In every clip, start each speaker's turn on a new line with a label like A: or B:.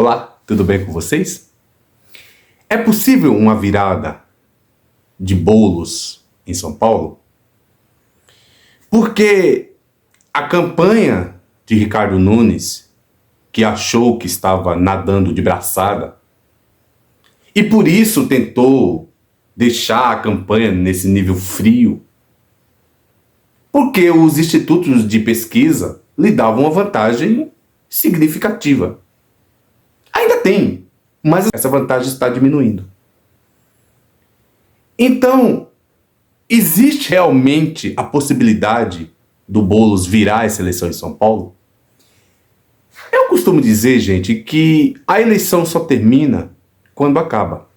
A: Olá, tudo bem com vocês? É possível uma virada de bolos em São Paulo? Porque a campanha de Ricardo Nunes, que achou que estava nadando de braçada, e por isso tentou deixar a campanha nesse nível frio, porque os institutos de pesquisa lhe davam uma vantagem significativa. Ainda tem, mas essa vantagem está diminuindo. Então, existe realmente a possibilidade do Boulos virar essa eleição em São Paulo? Eu costumo dizer, gente, que a eleição só termina quando acaba.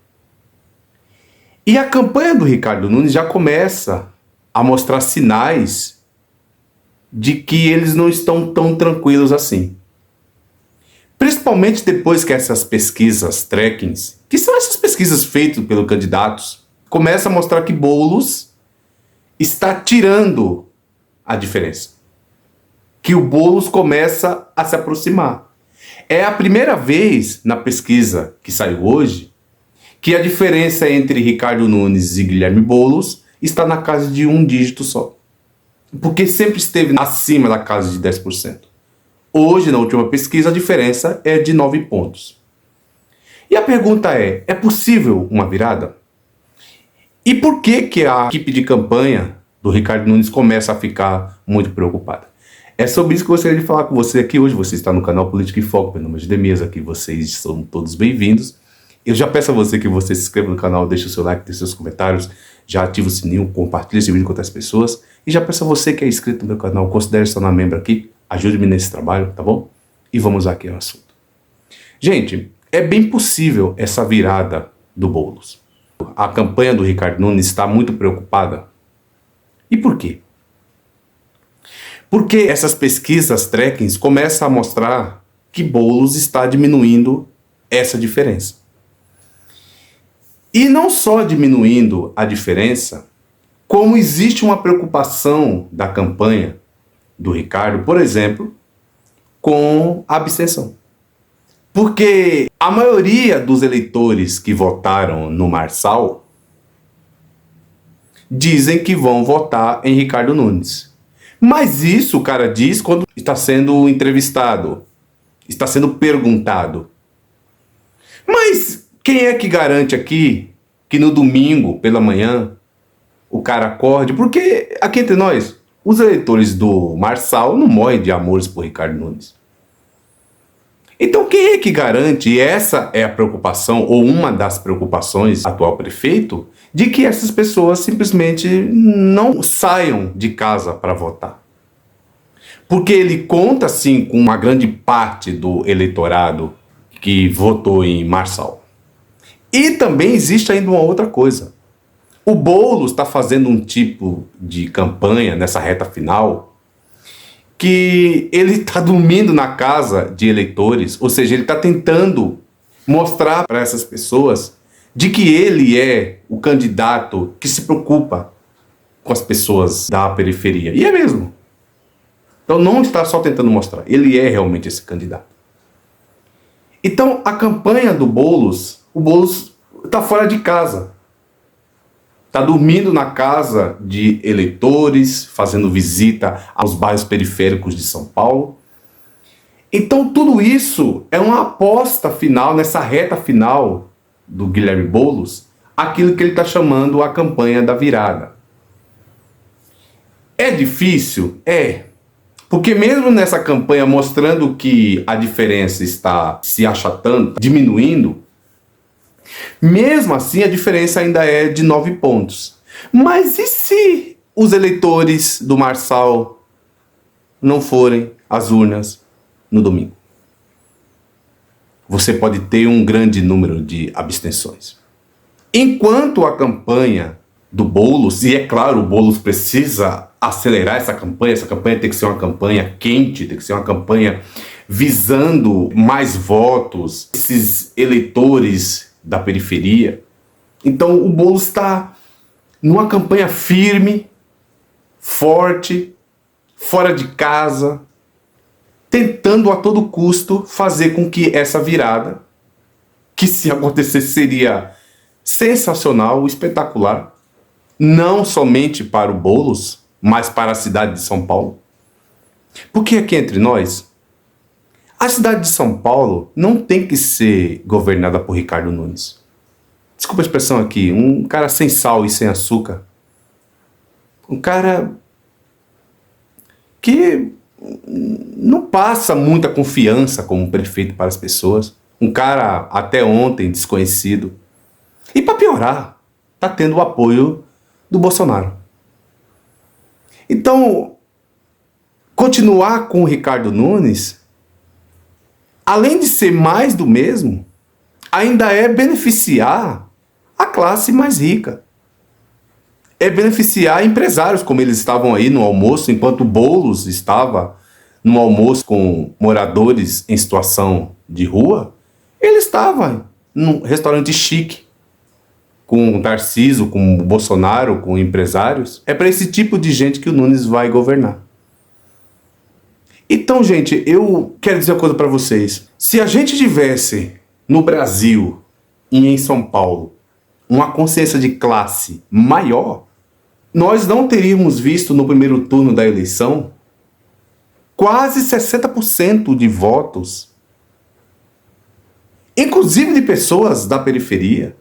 A: E a campanha do Ricardo Nunes já começa a mostrar sinais de que eles não estão tão tranquilos assim. Principalmente depois que essas pesquisas trackings, que são essas pesquisas feitas pelos candidatos, começam a mostrar que Boulos está tirando a diferença. Que o Boulos começa a se aproximar. É a primeira vez na pesquisa que saiu hoje que a diferença entre Ricardo Nunes e Guilherme Boulos está na casa de um dígito só. Porque sempre esteve acima da casa de 10%. Hoje, na última pesquisa, a diferença é de 9 pontos. E a pergunta é possível uma virada? E por que a equipe de campanha do Ricardo Nunes começa a ficar muito preocupada? É sobre isso que eu gostaria de falar com você aqui hoje. Você está no canal Política em Foco, meu nome é Gidemias, aqui vocês são todos bem-vindos. Eu já peço a você que você se inscreva no canal, deixe o seu like, deixe seus comentários, já ativa o sininho, compartilhe esse vídeo com outras pessoas. E já peço a você que é inscrito no meu canal, considere se tornar membro aqui, ajude-me nesse trabalho, tá bom? E vamos aqui ao assunto. Gente, é bem possível essa virada do Boulos. A campanha do Ricardo Nunes está muito preocupada. E por quê? Porque essas pesquisas trackings começam a mostrar que Boulos está diminuindo essa diferença. E não só diminuindo a diferença, como existe uma preocupação da campanha do Ricardo, por exemplo, com a abstenção. Porque a maioria dos eleitores que votaram no Marçal dizem que vão votar em Ricardo Nunes. Mas isso o cara diz quando está sendo entrevistado, está sendo perguntado. Mas quem é que garante aqui que no domingo, pela manhã, o cara acorde? Porque, aqui entre nós, os eleitores do Marçal não morrem de amores por Ricardo Nunes. Então quem é que garante, e essa é a preocupação, ou uma das preocupações do atual prefeito, de que essas pessoas simplesmente não saiam de casa para votar? Porque ele conta, sim, com uma grande parte do eleitorado que votou em Marçal. E também existe ainda uma outra coisa. O Boulos está fazendo um tipo de campanha nessa reta final que ele está dormindo na casa de eleitores, ou seja, ele está tentando mostrar para essas pessoas de que ele é o candidato que se preocupa com as pessoas da periferia. E é mesmo. Então não está só tentando mostrar, ele é realmente esse candidato. Então a campanha do Boulos, o Boulos está fora de casa. Está dormindo na casa de eleitores, fazendo visita aos bairros periféricos de São Paulo. Então tudo isso é uma aposta final, nessa reta final do Guilherme Boulos, aquilo que ele está chamando a campanha da virada. É difícil? É. Porque mesmo nessa campanha mostrando que a diferença está se achatando, diminuindo, mesmo assim a diferença ainda é de 9 pontos. Mas e se os eleitores do Marçal não forem às urnas no domingo? Você pode ter um grande número de abstenções. Enquanto a campanha do Boulos, e é claro, o Boulos precisa acelerar essa campanha tem que ser uma campanha quente, tem que ser uma campanha visando mais votos, esses eleitores da periferia. Então o Boulos está numa campanha firme, forte, fora de casa, tentando a todo custo fazer com que essa virada, que se acontecesse seria sensacional, espetacular, não somente para o Boulos, mas para a cidade de São Paulo. Porque aqui entre nós, a cidade de São Paulo não tem que ser governada por Ricardo Nunes. Desculpa a expressão aqui, um cara sem sal e sem açúcar. Um cara que não passa muita confiança como prefeito para as pessoas. Um cara até ontem desconhecido. E para piorar, está tendo o apoio do Bolsonaro. Então, continuar com o Ricardo Nunes, além de ser mais do mesmo, ainda é beneficiar a classe mais rica. É beneficiar empresários, como eles estavam aí no almoço, enquanto o Boulos estava no almoço com moradores em situação de rua, ele estava num restaurante chique, com o Tarcísio, com o Bolsonaro, com empresários. É para esse tipo de gente que o Nunes vai governar. Então, gente, eu quero dizer uma coisa para vocês. Se a gente tivesse no Brasil e em São Paulo uma consciência de classe maior, nós não teríamos visto no primeiro turno da eleição quase 60% de votos, inclusive de pessoas da periferia,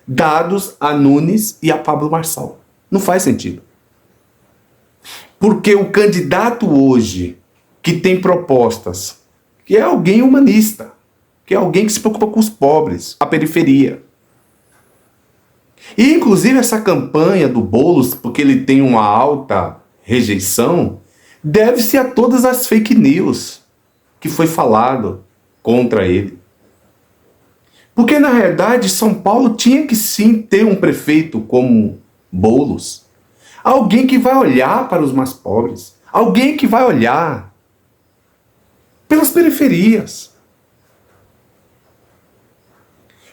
A: dados a Nunes e a Pablo Marçal. Não faz sentido. Porque o candidato hoje que tem propostas, que é alguém humanista, que é alguém que se preocupa com os pobres, a periferia. E inclusive essa campanha do Boulos, porque ele tem uma alta rejeição, deve-se a todas as fake news que foi falado contra ele. Porque na realidade São Paulo tinha que sim ter um prefeito como Boulos. Alguém que vai olhar para os mais pobres. Alguém que vai olhar pelas periferias.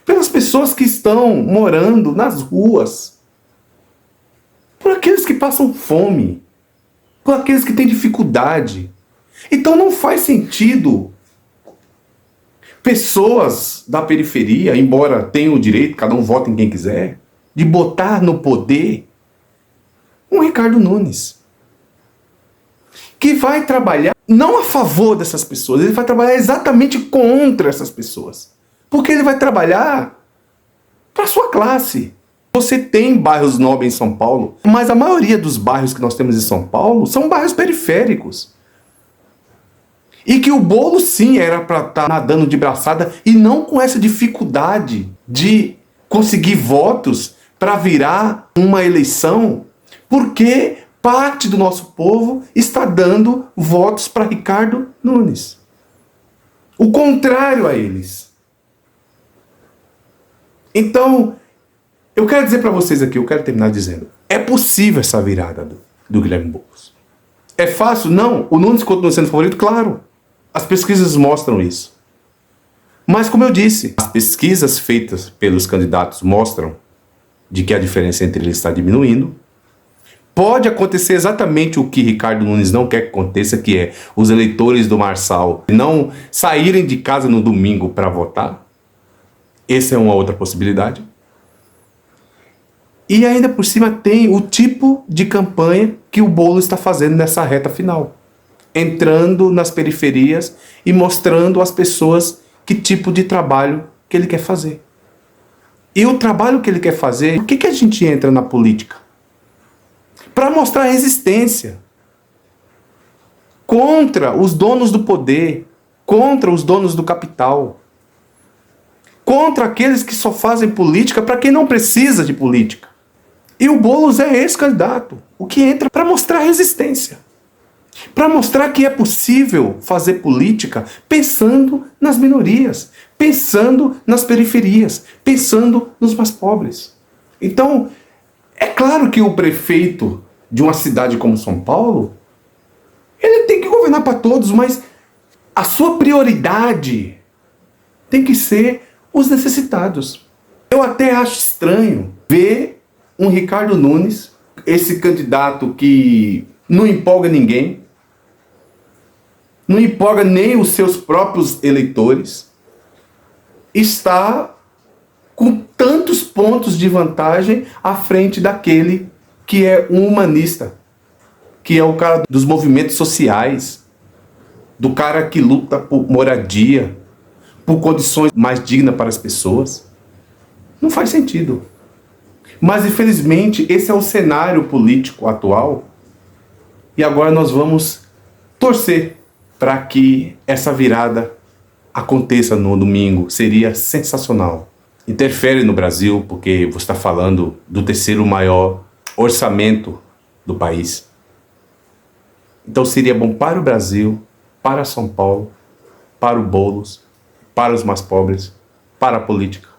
A: Pelas pessoas que estão morando nas ruas. Por aqueles que passam fome. Por aqueles que têm dificuldade. Então não faz sentido pessoas da periferia, embora tenham o direito, cada um vota em quem quiser, de botar no poder um Ricardo Nunes, que vai trabalhar não a favor dessas pessoas, ele vai trabalhar exatamente contra essas pessoas. Porque ele vai trabalhar para a sua classe. Você tem bairros nobres em São Paulo, mas a maioria dos bairros que nós temos em São Paulo são bairros periféricos. E que o Boulos sim era para estar nadando de braçada e não com essa dificuldade de conseguir votos para virar uma eleição, porque parte do nosso povo está dando votos para Ricardo Nunes. O contrário a eles. Então, eu quero dizer para vocês aqui, eu quero terminar dizendo, é possível essa virada do Guilherme Boulos. É fácil? Não. O Nunes continua sendo favorito? Claro. As pesquisas mostram isso. Mas, como eu disse, as pesquisas feitas pelos candidatos mostram de que a diferença entre eles está diminuindo. Pode acontecer exatamente o que Ricardo Nunes não quer que aconteça, que é os eleitores do Marçal não saírem de casa no domingo para votar. Essa é uma outra possibilidade. E ainda por cima tem o tipo de campanha que o Boulos está fazendo nessa reta final. Entrando nas periferias e mostrando às pessoas que tipo de trabalho que ele quer fazer. E o trabalho que ele quer fazer, por que a gente entra na política? Para mostrar resistência contra os donos do poder, contra os donos do capital, contra aqueles que só fazem política para quem não precisa de política. E o Boulos é esse candidato, o que entra para mostrar resistência. Para mostrar que é possível fazer política pensando nas minorias, pensando nas periferias, pensando nos mais pobres. Então, é claro que o prefeito de uma cidade como São Paulo, ele tem que governar para todos, mas a sua prioridade tem que ser os necessitados. Eu até acho estranho ver um Ricardo Nunes, esse candidato que não empolga ninguém, não empolga nem os seus próprios eleitores, está com tantos pontos de vantagem à frente daquele que é um humanista, que é o cara dos movimentos sociais, do cara que luta por moradia, por condições mais dignas para as pessoas. Não faz sentido. Mas, infelizmente, esse é o cenário político atual. E agora nós vamos torcer para que essa virada aconteça no domingo. Seria sensacional. Interfere no Brasil, porque você está falando do terceiro maior orçamento do país. Então seria bom para o Brasil, para São Paulo, para o Boulos, para os mais pobres, para a política.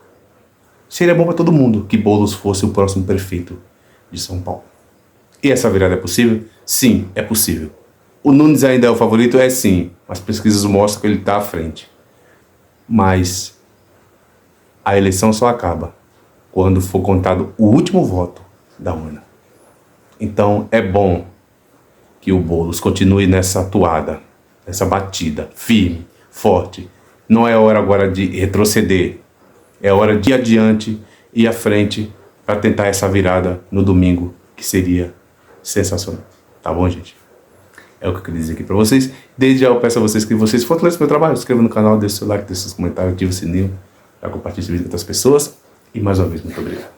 A: Seria bom para todo mundo que Boulos fosse o próximo prefeito de São Paulo. E essa virada é possível? Sim, é possível. O Nunes ainda é o favorito? É sim. As pesquisas mostram que ele está à frente. Mas a eleição só acaba quando for contado o último voto da urna. Então é bom que o Boulos continue nessa toada, nessa batida, firme, forte. Não é hora agora de retroceder. É hora de ir adiante e ir à frente para tentar essa virada no domingo, que seria sensacional. Tá bom, gente? É o que eu queria dizer aqui para vocês. Desde já eu peço a vocês que vocês fortaleçam meu trabalho, se inscrevam no canal, deixem seu like, deixem seus comentários, ativem o sininho para compartilhar esse vídeo com outras pessoas. E mais uma vez, muito obrigado.